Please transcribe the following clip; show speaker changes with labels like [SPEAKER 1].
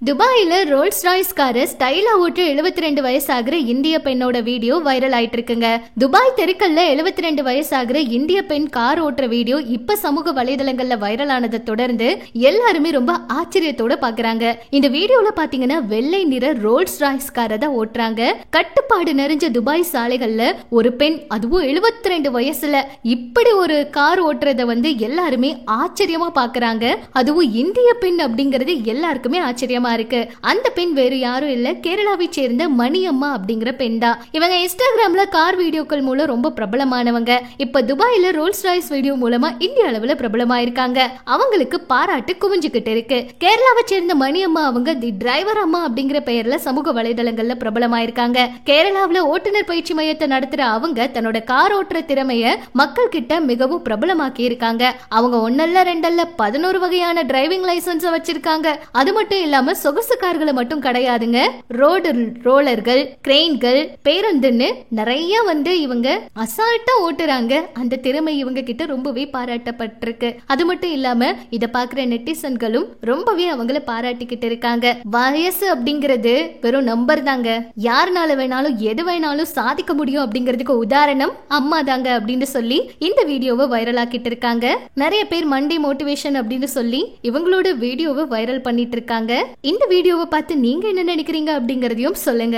[SPEAKER 1] துபாயில Rolls Royce காரை ஸ்டைலா ஓட்டு 72 வயசாகிற இந்திய பெண்ணோட வீடியோ வைரல் ஆயிட்டு இருக்குங்க. துபாய் தெருக்கல்ல 72 வயசாகிற இந்திய பெண் கார் ஓட்டுற வீடியோ இப்ப சமூக வலைதளங்கள்ல வைரல் ஆனதை தொடர்ந்து எல்லாருமே ரொம்ப ஆச்சரியத்தோட பாக்குறாங்க. இந்த வீடியோல பாத்தீங்கன்னா வெள்ளை நிற ரோல்ஸ் ராய்ஸ் காரை தான் ஓட்டுறாங்க. கட்டுப்பாடு நிறைஞ்ச துபாய் சாலைகள்ல ஒரு பெண், அதுவும் 72 வயசுல இப்படி ஒரு கார் ஓட்டுறத எல்லாருமே ஆச்சரியமா பாக்குறாங்க. அதுவும் இந்திய பெண் அப்படிங்கறது எல்லாருக்குமே ஆச்சரியமா இருக்கு. அந்த பெண் வேறு யாரும் இல்ல, கேரளாவை சேர்ந்த மணியம்மா அப்படிங்கிற பெண் தான். இவங்க இன்ஸ்டாகிராம்ல கார் வீடியோக்கள் மூலம் ரொம்ப பிரபலமானவங்க. இப்ப துபாயில ரோல்ஸ் ராய்ஸ் வீடியோ மூலமா இந்திய அளவுல பிரபலமா இருக்காங்க. அவங்களுக்கு பாராட்டு குவிஞ்சுக்கிட்டு இருக்கு. கேரளாவை சேர்ந்த மணியம்மா அவங்க தி டிரைவர் அம்மா அப்படிங்கிற பெயர்ல சமூக வலைதளங்கள்ல பிரபலமா இருக்காங்க. கேரளாவுல ஓட்டுநர் பயிற்சி மையத்தை நடத்துற அவங்க தன்னோட கார் ஓட்டுற திறமைய மக்கள் கிட்ட மிகவும் பிரபலமாக்கி இருக்காங்க. அவங்க ஒன்னல்ல ரெண்டல்ல 11 வகையான டிரைவிங் லைசன்ஸ் வச்சிருக்காங்க. அது மட்டும் இல்லாம சொகுசு கார்களை மட்டும் கிடையாதுங்க, ரோடு ரோலர்கள், கிரெயின்கள், பேருந்துன்னு நிறைய இவங்க அசால்ட்டா ஓட்டுறாங்க. அந்த திறமை இவங்க கிட்ட ரொம்பவே பாராட்டப்பட்டிருக்கு. அது மட்டும் இல்லாம இத பாக்குற நெட்டிசன்களும் ரொம்பவே அவங்கள பாராட்டிக்கிட்டு இருக்காங்க. வயசு அப்படிங்கிறது வெறும் நம்பர் தாங்க, யாருனால வேணாலும் எது வேணாலும் சாதிக்க முடியும் அப்படிங்கிறதுக்கு உதாரணம் அம்மா தாங்க அப்படின்னு சொல்லி இந்த வீடியோவை வைரல் ஆக்கிட்டு இருக்காங்க. நிறைய பேர் மண்டே மோட்டிவேஷன் அப்படின்னு சொல்லி இவங்களோட வீடியோவை வைரல் பண்ணிட்டு இருக்காங்க. இந்த வீடியோவை பார்த்து நீங்க என்ன நினைக்கிறீங்க அப்படிங்கறதையும் சொல்லுங்க.